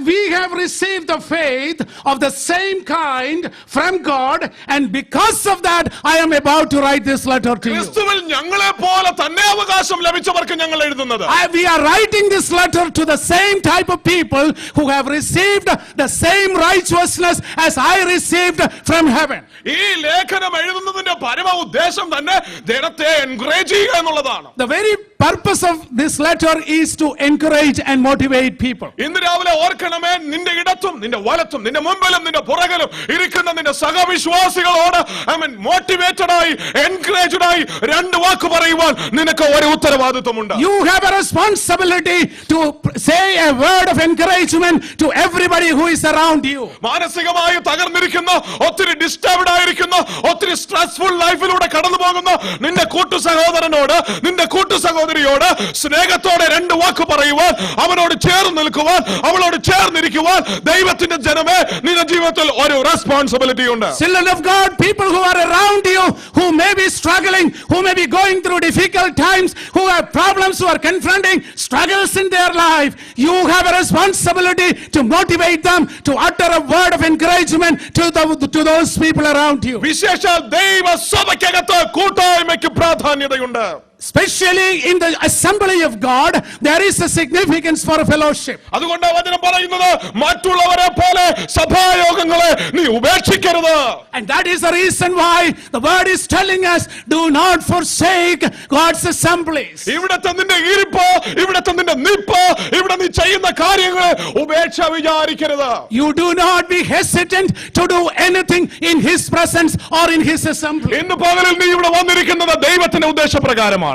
we have received the faith of the same kind from God, and because of that I am about to write this letter to you. ക്രിസ്തുവിൽ ഞങ്ങളെ പോലെ തന്നെ അവകാശം ലഭിച്ചവർക്ക് ഞങ്ങൾ എഴുതുന്നത്. We are writing this letter to the same type of people who have received the same righteousness as I received from heaven. ഈ ലേഖനം എഴുതുന്നതിന്റെ പരമ ഉദ്ദേശം തന്നെ ജനത്തെ എൻകറേജ് ചെയ്യുക എന്നുള്ളതാണ്. The very purpose of this letter is to encourage and motivate people. ഇന്ന് രാവിലെ ഓർക്കണമേ, നിന്റെ ഇടത്തും നിന്റെ വലത്തും നിന്റെ മുമ്പിലും നിന്റെ പുറകിലും ഇരിക്കുന്ന നിന്റെ സഹവിശ്വാസികളോട് മോട്ടിവേറ്റഡ് ആയി എൻകറേജ്ഡ് ആയി രണ്ട് വാക്ക് പറയുവാൻ നിനക്ക് ഒരു ഉത്തരവാദിത്വമുണ്ട്. You have a responsibility to say a word of encouragement to everybody who is around you. മാനസികമായി തകർന്നിരിക്കുന്ന, ഒത്തിരി ഡിസ്റ്റർബ്ഡ് ആയിരിക്കുന്ന, ഒത്തിരി സ്ട്രെസ്ഫുൾ ലൈഫിലൂടെ കടന്നു പോകുന്ന നിന്റെ കൂട്ടു സഹോദരനോട്, നിന്റെ കൂട്ടു സഹോദരിയോട് സ്നേഹത്തോടെ രണ്ട് വാക്ക് പറയുവാൻ, അവനോട് ചേർന്ന് നിൽക്കുവാൻ, അവളോട് ചേർന്നിരിക്കുവാൻ ദൈവത്തിന്റെ ജനമേ നിന്റെ ജീവിതത്തിൽ ഒരു റെസ്പോൺസിബിലിറ്റി ഉണ്ട്. Children of God, people who are around you, who may be struggling, who may be going through difficult times, who have problems, who are confronting struggles in their life, you have a responsibility to motivate them, to utter a word of encouragement to those people around you. വിശേഷാൽ ദൈവ സഭയ്ക്കകത്ത് കൂട്ടായ്മയ്ക്ക് പ്രാധാന്യതയുണ്ട്. Especially in the assembly of God, there is a significance for fellowship. അതുകൊണ്ട് വചനം പറയുന്നത് മറ്റുള്ളവരെ പോലെ സഭായോഗങ്ങളെ നീ ഉപേക്ഷിക്കരുത്. And that is the reason why the word is telling us, do not forsake God's assemblies. ഇവിടത്തെ നിന്റെ ഇരിപ്പ്, ഇവിടത്തെ നിന്റെ നിപ്പ്, ഇവിടെ നീ ചെയ്യുന്ന കാര്യങ്ങളെ ഉപേക്ഷ വിചാരിക്കരുത്. You do not be hesitant to do anything in His presence or in His assembly. ഇന്ന് പകലിൽ നീ ഇവിടെ വന്നിരിക്കുന്നത് ദൈവത്തിന്റെ ഉദ്ദേശപ്രകാരമാണ്.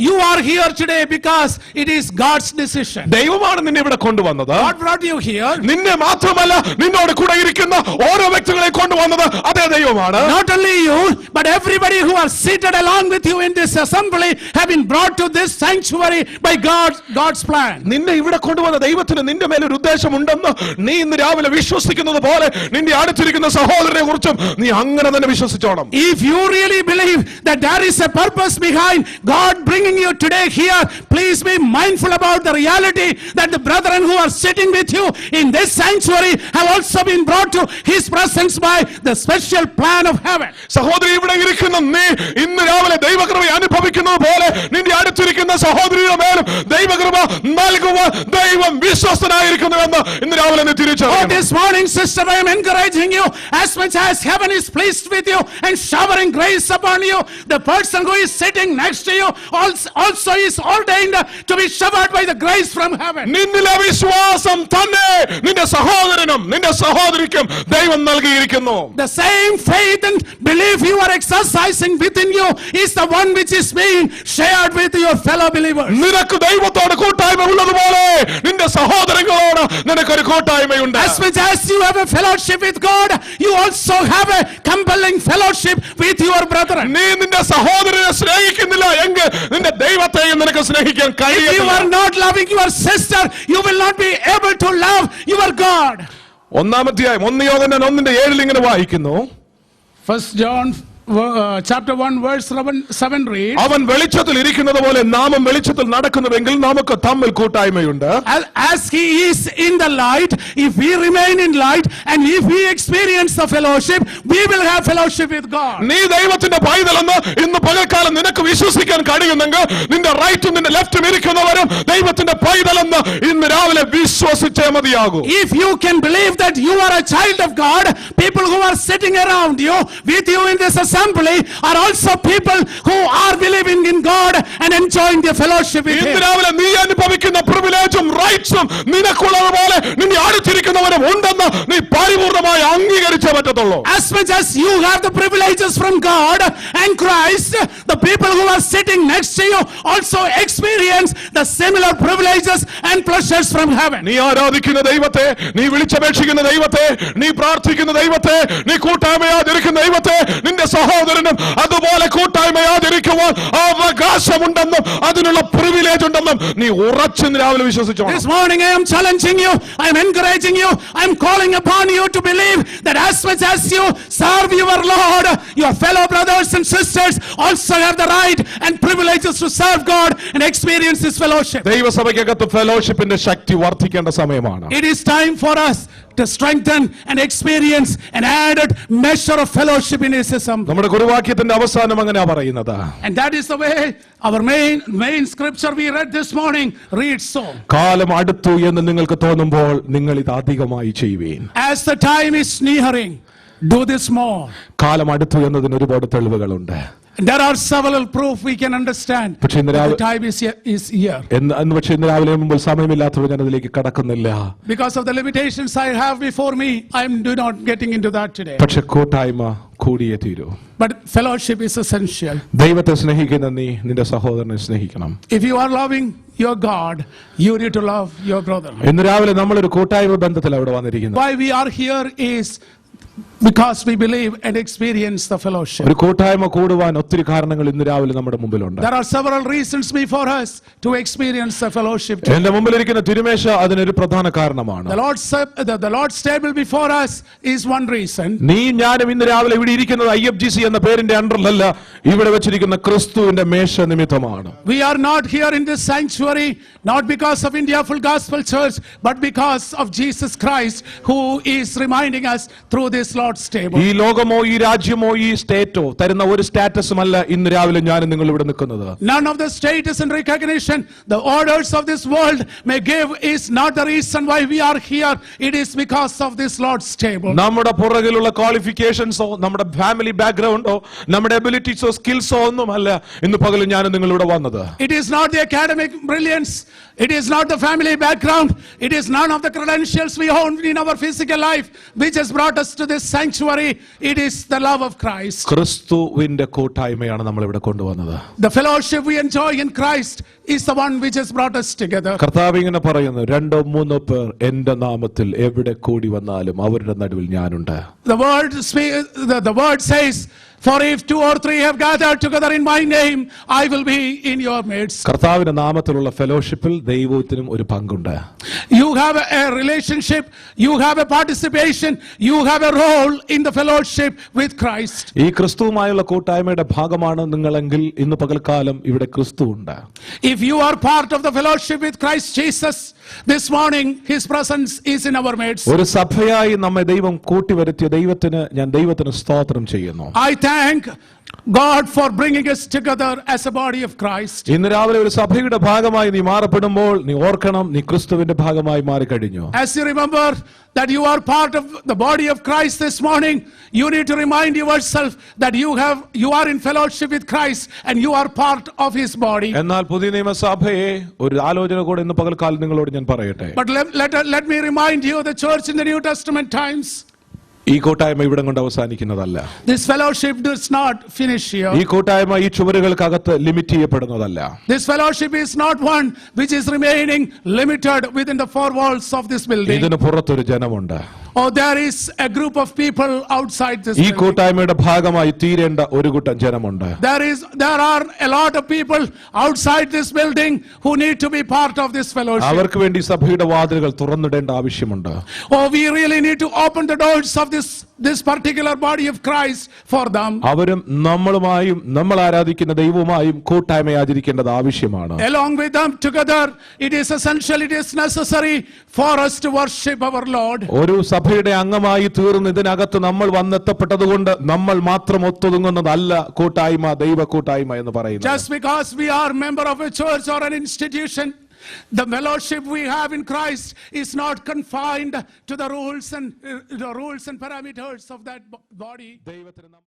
You are here today because it is God's decision. ദൈവമാണ് നിന്നെ ഇവിടെ കൊണ്ടുവന്നത്. God brought you here. നിന്നെ മാത്രമല്ല, നിന്നോട് കൂടെ ഇരിക്കുന്ന ഓരോ വ്യക്തികളെ കൊണ്ടുവന്നത് അതേ ദൈവമാണ്. Not only you, but everybody who are seated along with you in this assembly have been brought to this sanctuary by God's plan. നിന്നെ ഇവിടെ കൊണ്ടുവന്ന ദൈവത്തിന് നിന്റെ മേലൊരു ഉദ്ദേശം ഉണ്ടെന്ന് നീ ഇന്ന് രാവിലെ വിശ്വസിക്കുന്നത് പോലെ നിന്റെ അടുത്തിരിക്കുന്ന സഹോദരനെ കുറിച്ചും നീ അങ്ങനെ തന്നെ വിശ്വസിച്ചോണം. If you really believe that there is a purpose behind God bringing you today here, please be mindful about the reality that the brethren who are sitting with you in this sanctuary have also been brought to His presence by the special plan of heaven. സഹോദരി, ഇവിടെ ഇരിക്കുന്ന നീ ഇന്ന് രാവിലെ ദൈവകൃപ അനുഭവിക്കുന്നത് പോലെ നിന്റെ അടുത്തിരിക്കുന്ന സഹോദരിയുടെ മേലും ദൈവകൃപ നൽകുവാൻ ദൈവം വിശ്വസ്തനായിരിക്കുന്നുവെന്ന് ഇന്ന് രാവിലെ നീ തിരിച്ചറിയണം. This morning, sister, I am encouraging you, as much as heaven is pleased with you and showering grace upon you, the person who is sitting next to you also is ordained to be showered by the grace from heaven. നിന്നിലെ വിശ്വാസം തന്നെ നിന്റെ സഹോദരനും നിന്റെ സഹോദരിക്കും ദൈവം നൽകിയിരിക്കുന്നു. The same faith and belief you are exercising within you is the one which is being shared with your fellow believers. നിനക്ക് ദൈവത്തോട് കൂട്ടായ്മ ഉള്ളതുപോലെ നിന്റെ സഹോദരങ്ങളോട് നിനക്കൊരു കൂട്ടായ്മയുണ്ട്. As much as you have a fellowship with God, you also have a compelling fellowship with your brethren. നീ നിന്റെ സഹോദരനെ സ്നേഹിക്കുന്നില്ല എങ്കിൽ നിന്റെ ദൈവത്തെയും നിനക്ക് സ്നേഹിക്കാൻ If you കഴിയില്ല. are not loving your sister, you will not be able to love your God. ഒന്നാമധ്യായം 1 യോഹന്നാൻ 1:7 ഇങ്ങനെ വായിക്കുന്നു. 1 John chapter 1 verse 7 reads, അവൻ വെളിച്ചത്തിൽ ഇരിക്കുന്നത് പോലെ നാമും വെളിച്ചത്തിൽ നടക്കുന്നുവെങ്കിൽ നമുക്ക് തമ്മിൽ കൂട്ടായ്മയുണ്ട്. as he is in the light, if we remain in light and if we experience the fellowship, we will have fellowship with God. നീ ദൈവത്തിന്റെ പൈതലെന്ന് ഇന്ന് പകൽക്കാലം നിനക്ക് വിശ്വസിക്കാൻ കഴിയുന്നെങ്കിൽ നിന്റെ റൈറ്റും നിന്റെ ലെഫ്റ്റും ഇരിക്കുന്നവരും ദൈവത്തിന്റെ പൈതലെന്ന് ഇന്ന് രാവിലെ വിശ്വസിച്ചേ മതിയാകൂ. If you can believe that you are a child of God, people who are sitting around you with you in this assembly are also people who are believing in God and enjoying the fellowship with Him. ഇന്ന് രാവിലെ നീ അനുഭവിക്കുന്ന പ്രിവിലേജും റൈറ്റ്സും നിനക്കുള്ളതുപോലെ നിന്നെ അടുത്തിരിക്കുന്നവനും ഉണ്ടെന്ന് നീ പരിപൂർണമായി അംഗീകരിച്ചേ പറ്റത്തുള്ളൂ. As much as you have the privileges from God and Christ, the people who are sitting next to you also experience the similar privileges and pleasures from heaven. നീ ആരാധിക്കുന്ന ദൈവത്തെ, നീ വിളിച്ചപേക്ഷിക്കുന്ന ദൈവത്തെ, നീ പ്രാർത്ഥിക്കുന്ന ദൈവത്തെ, നീ കൂട്ടായ്മയാതിരിക്കുന്ന ദൈവത്തെ, നിന്റെ സഹോദരനും അതുപോലെ കൂട്ടായ്മയാതിരിക്കുവാൻ അവകാശമുണ്ടെന്നും അതിനുള്ള പ്രിവിലേജ് ഉണ്ടെന്നും നീ ഉറച്ചു രാവിലെ വിശ്വസിച്ചോ. This morning I am challenging you, I am encouraging you, I am calling upon you to believe that as much as you serve your Lord, your fellow brothers and sisters also have the right and privileges to serve God and experience His fellowship. ദൈവസഭയ്ക്കകത്ത് ഫെലോഷിപ്പിന്റെ ശക്തി വർദ്ധിക്കേണ്ട സമയമാണ്. It is time for us to strengthen and experience an added measure of fellowship in His assembly. നമ്മുടെ കുറുവാക്യത്തിന്റെ അവസാനം അങ്ങനെയാ പറയുന്നത്. And that is the way our main scripture we read this morning reads so. കാലം അടുത്തു എന്ന് നിങ്ങൾക്ക് തോന്നുമ്പോൾ നിങ്ങൾ ഇത് അധികമായി ചെയ്യുവീൻ. As the time is nearing, do this more. കാലം അടുത്തു എന്നതിന് ഒരുപാട് തെളിവുകളുണ്ട്. There are several proof we can understand that the time is here. എന്ന് പക്ഷേ ഇന്ന് രാവിലെ മുമ്പിൽ സമയമില്ലാത്തതുകൊണ്ട് ഞാൻ അതിലേക്ക് കടക്കുന്നില്ല. Because of the limitations I have before me, I am not getting into that today. പക്ഷെ കൂട്ടായ്മ കൂടിയേ തീരൂ. But fellowship is essential. ദൈവത്തെ സ്നേഹിക്കുന്ന നീ നിന്റെ സഹോദരനെ സ്നേഹിക്കണം. If you are loving your God, you need to love your brother. ഇന്ന് രാവിലെ നമ്മളൊരു കൂട്ടായ്മ ബന്ധത്തിൽ അവിടെ വന്നിരിക്കുന്നു. Why we are here is because we believe and experience the fellowship. ഒരു കൂട്ടായ്മ കൂടുവാൻ ഒത്തിരി കാരണങ്ങൾ ഇന്ന് രാവിലെ നമ്മുടെ മുമ്പിലുണ്ട്. There are several reasons before us to experience the fellowship. എന്റെ മുമ്പിലിരിക്കുന്ന തിരുമേശ അതിനൊരു പ്രധാന കാരണമാണ്. The Lord's table before us is one reason. നീ ഞാനും ഇന്ന് രാവിലെ ഇവിടെ ഇരിക്കുന്നത് IFGC എന്ന പേരിന്റെ അണ്ടറിലല്ല, ഇവിടെ വെച്ചിരിക്കുന്ന ക്രിസ്തുവിന്റെ മേശ നിമിത്തമാണ്. We are not here in this sanctuary not because of India Full Gospel Church, but because of Jesus Christ who is reminding us through this Lord's table. ഈ ലോകമോ ഈ രാജ്യമോ ഈ സ്റ്റേറ്റോ തരുന്ന ഒരു സ്റ്റാറ്റസും അല്ല ഇന്ന് രാവിലെ ഞാൻ നിങ്ങൾ ഇവിടെ നിൽക്കുന്നത്. None of the status and recognition the orders of this world may give is not the reason why we are here. It is because of this Lord's table. നമ്മുടെ പുറകിലുള്ള ക്വാളിഫിക്കേഷൻസോ നമ്മുടെ ഫാമിലി ബാക്ക്ഗ്രൗണ്ടോ നമ്മുടെ എബിലിറ്റീസോ സ്കിൽസോ ഒന്നുമല്ല ഇന്ന് പകൽ ഞാൻ നിങ്ങൾ ഇവിടെ വന്നത്. It is not the academic brilliance, it is not the family background, it is none of the credentials we own in our physical life which has brought us to this sanctuary. It is the love of Christ. ക്രിസ്തുവിന്റെ കൂട്ടായ്മയാണ് നമ്മൾ ഇവിടെ കൊണ്ടുവന്നത്. The fellowship we enjoy in Christ is the one which has brought us together. കർത്താവ് ഇങ്ങനെ പറയുന്നു, രണ്ടോ മൂന്നോ പേർ എന്റെ നാമത്തിൽ എവിടെ കൂടി വന്നാലും അവരുടെ നടുവിൽ ഞാനുണ്ട്. The word says, for if 2 or 3 have gathered together in my name, I will be in your midst. കർത്താവിന്റെ നാമത്തിലുള്ള ഫെലോഷിപ്പിൽ ദൈവത്തിനും ഒരു പങ്കുണ്ട്. You have a relationship, you have a participation, you have a role in the fellowship with Christ. ഈ ക്രിസ്തുവുമായുള്ള കൂട്ടായ്മയുടെ ഭാഗമാണ് നിങ്ങളെങ്കിൽ ഇന്ന് പകൽക്കാലം ഇവിടെ ക്രിസ്തു ഉണ്ട്. If you are part of the fellowship with Christ Jesus, this morning His presence is in our midst. ഒരു സഭയായി നമ്മെ ദൈവം കൂട്ടിവരുത്തിയ ദൈവത്തിന് സ്തോത്രം ചെയ്യുന്നു. I thank God for bringing us together as a body of Christ. ഇന്ന് രാവിലെ ഒരു സഭയുടെ ഭാഗമായി നീ മാറപ്പെടുമ്പോൾ നീ ഓർക്കണം, നീ ക്രിസ്തുവിന്റെ ഭാഗമായി മാറിക്കഴിഞ്ഞു. As you remember that you are part of the body of Christ this morning, you need to remind yourself that you are in fellowship with Christ and you are part of His body. എന്നാൽ പുതിയ നിയമസഭയെ ഒരു ആലോചന കൂടെ ഇന്ന് പകൽക്കാലം നിങ്ങളോട് ഞാൻ പറയട്ടെ. But let me remind you, the church in the New Testament times, ഈ കൂട്ടായ്മ ഇവിടം കൊണ്ട് അവസാനിക്കുന്നതല്ല. this fellowship does not finish here. ഈ കൂട്ടായ്മ ഈ ചുവരുകൾക്കകത്ത് limit ചെയ്യപ്പെടുന്നതല്ല. This fellowship is not one which is remaining limited within the 4 walls of this building. ഇതിന് പുറത്തൊരു ജനമുണ്ട്. Oh, there is a group of people outside this ഈ building. കൂട്ടായ്മയുടെ ഭാഗമായി തീരേണ്ട ഒരു കൂട്ടം ജനമുണ്ട്. There are a lot of people outside this building who need to be part of this fellowship. അവർക്ക് വേണ്ടി സഭയുടെ വാതിലുകൾ തുറന്നിടേണ്ട ആവശ്യമുണ്ട്. Oh, we really need to open the doors of this particular body of Christ for them. അവരും നമ്മളുമായും നമ്മൾ ആരാധിക്കുന്ന ദൈവവുമായും കൂട്ടായ്മ ആചരിക്കേണ്ടത് ആവശ്യമാണ്. Along with them together, it is essential, it is necessary for us to worship our Lord. ഒരു സഭയുടെ അംഗമായി തീർന്ന് ഇതിനകത്ത് നമ്മൾ വന്നെത്തപ്പെട്ടതുകൊണ്ട് നമ്മൾ മാത്രം ഒത്തുതുങ്ങുന്നതല്ല കൂട്ടായ്മ, ദൈവ കൂട്ടായ്മ എന്ന് പറയുന്നത്. Just because we are member of a church or an institution, the fellowship we have in Christ is not confined to the rules and parameters of that body.